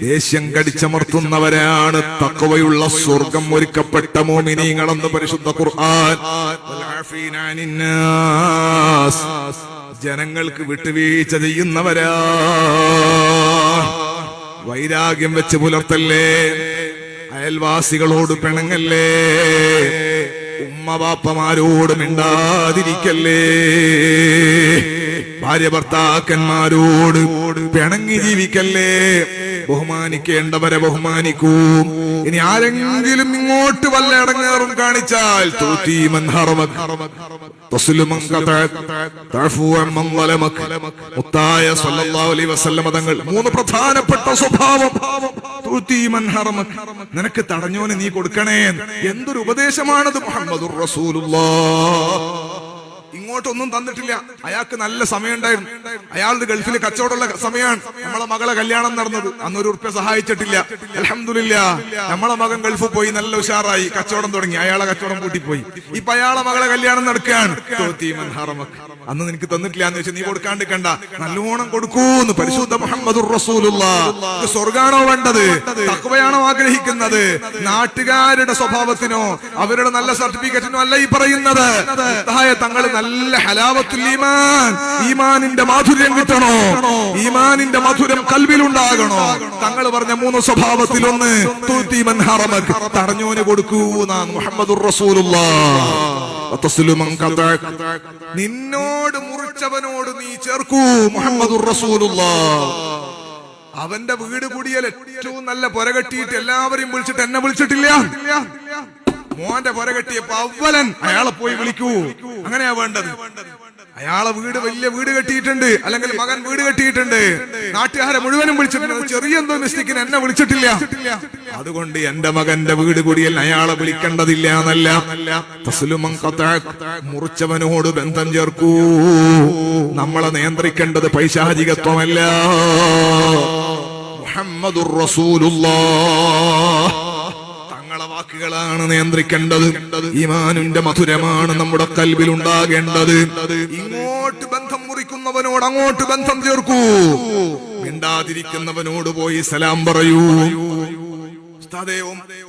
ദേഷ്യം കടിച്ചമർത്തുന്നവരാണ് തഖ്വയുള്ള സ്വർഗം ഒരുക്കപ്പെട്ട മുഅ്മിനീങ്ങളെന്ന് പരിശുദ്ധ ഖുർആൻ. ജനങ്ങൾക്ക് വിട്ടുവീഴ്ച ചെയ്യുന്നവരാ. വൈരാഗ്യം വെച്ച് പുലർത്തല്ലേ, അയൽവാസികളോട് പിണങ്ങല്ലേ, ഉമ്മ ബാപ്പമാരോട് മിണ്ടാതിരിക്കല്ലേ, ഭാര്യ ഭർത്താക്കന്മാരോട് പിണങ്ങി ജീവിക്കല്ലേ. ബഹുമാനിക്കേണ്ടവരെ ബഹുമാനിക്കൂ. ഇനി ആരെങ്കിലും ഇങ്ങോട്ട് വല്ല ഇടങ്ങേറും കാണിച്ചാൽ മുത്തായ സല്ലല്ലാഹു അലൈഹി വസല്ലം തങ്ങൾ മൂന്ന് പ്രധാനപ്പെട്ട സ്വഭാവം. നിനക്ക് തടഞ്ഞോന് നീ കൊടുക്കണേ. എന്തൊരു ഉപദേശമാണത്. മുഹമ്മദുർ റസൂലുള്ളാഹ് ഇങ്ങോട്ടൊന്നും തന്നിട്ടില്ല. അയാൾക്ക് നല്ല സമയം ഉണ്ടായിരുന്നു. അയാളുടെ ഗൾഫിൽ കച്ചവടമുള്ള സമയമാണ്. നമ്മളെ മകളെ കല്യാണം നടന്നത്. അന്നൊരു ഉറുപ്പ്യ സഹായിച്ചിട്ടില്ല. അൽഹംദുലില്ലാഹ് നമ്മളെ മകൻ ഗൾഫിൽ പോയി നല്ല ഉഷാറായി കച്ചവടം തുടങ്ങി. അയാളെ കച്ചവടം പൂട്ടിപ്പോയി. ഇപ്പൊ അയാളെ മകളെ കല്യാണം നടക്കുകയാണ്. അന്ന് നിനക്ക് തന്നിട്ടില്ല എന്ന് വെച്ചാൽ നീ കൊടുക്കാണ്ടിരിക്കണ്ട, നല്ലോണം കൊടുക്കൂന്ന് പരിശുദ്ധ മുഹമ്മദുർ റസൂലുള്ളാഹ്. സ്വർഗാണോ വേണ്ടത്? തഖ്വയാണോ ആഗ്രഹിക്കുന്നത്? നാട്ടുകാരുടെ സ്വഭാവത്തിനോ അവരുടെ നല്ല സർട്ടിഫിക്കറ്റിനോ അല്ല ഈ പറയുന്നത്. തങ്ങൾ നല്ല ഹലാവത്തുൽ ഈമാൻ, ഈമാനിന്റെ മാധുര്യം കിട്ടണോ, ഈമാനിന്റെ മധുരം കൽബിലുണ്ടാകണോ. തങ്ങൾ പറഞ്ഞ മൂന്ന് സ്വഭാവത്തിലൊന്ന് തടഞ്ഞോന് കൊടുക്കൂ എന്നാണ് മുഹമ്മദുർ റസൂലുള്ളാഹ്. നിന്നോട് മുറിച്ചവനോട് നീ ചേർക്കൂ മുഹമ്മദുർ റസൂലുള്ളാഹ്. അവന്റെ വീട് കൂടിയാൽ ഏറ്റവും നല്ല പുര കെട്ടിയിട്ട് എല്ലാവരെയും വിളിച്ചിട്ട് എന്നെ വിളിച്ചിട്ടില്ല. മോന്റെ പുര കെട്ടിയപ്പോ അവലൻ അയാളെ പോയി വിളിക്കൂ. അങ്ങനെയാ വേണ്ടത്. അയാളെ വീട് വലിയ വീട് കെട്ടിയിട്ടുണ്ട്, അല്ലെങ്കിൽ മകൻ വീട് കെട്ടിയിട്ടുണ്ട്, നാട്ടുകാരെ മുഴുവനും വിളിച്ചിട്ടുണ്ട്. ചെറിയ എന്തോ മിസ്റ്റേക്കിന് എന്നെ വിളിച്ചിട്ടില്ല. അതുകൊണ്ട് എന്റെ മകന്റെ വീട് കൂടിയല്ല അയാളെ വിളിക്കേണ്ടതില്ല എന്നല്ല. മുറിച്ചവനോട് ബന്ധം ചേർക്കൂ. നമ്മളെ നിയന്ത്രിക്കേണ്ടത് പൈശാചികത്വമല്ല. മുഹമ്മദുർ റസൂലുള്ളാഹ് വാക്കുകളാണ് നിയന്ത്രിക്കേണ്ടത്. ഈമാനിന്റെ മധുരമാണ് നമ്മുടെ കൽബിൽ ഉണ്ടാകേണ്ടത്. ഇങ്ങോട്ട് ബന്ധം മുറിക്കുന്നവനോട് അങ്ങോട്ട് ബന്ധം ചേർക്കൂ. മിണ്ടാതിരിക്കുന്നവനോട് പോയി സലാം പറയൂ.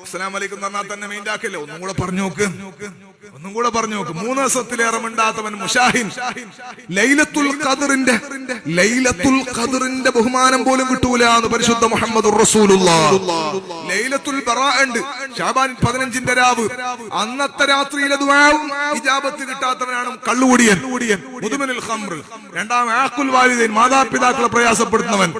അസ്സലാമു അലൈക്കും പറഞ്ഞാൽ തന്നെ മീണ്ടാക്കില്ല. ഒന്നും കൂടെ പറഞ്ഞു നോക്ക്. 3 ദിവസത്തിലേറെ മിണ്ടാത്തവൻ മുശാഹിൻ. ലൈലത്തുൽ ഖദ്റിന്റെ ബഹുമാനം പോലും കിട്ടൂല എന്ന് പരിശുദ്ധ മുഹമ്മദുർ റസൂലുള്ളാഹ്. ലൈലത്തുൽ ബറാഅ ഉണ്ട്, ശഅബാൻ 15ന്റെ രാവ്. അന്നത്തെ രാത്രിയിലെ ദുആവും ഇജാബത്ത് കിട്ടാത്തവനാണ് കള്ളുകുടിയൻ, മുദ്മിനുൽ ഖംർ. രണ്ടാം ആഖുൽ വാലിദൈൻ, മാതാപിതാക്കളെ പ്രയാസപ്പെടുത്തുന്നവൻ.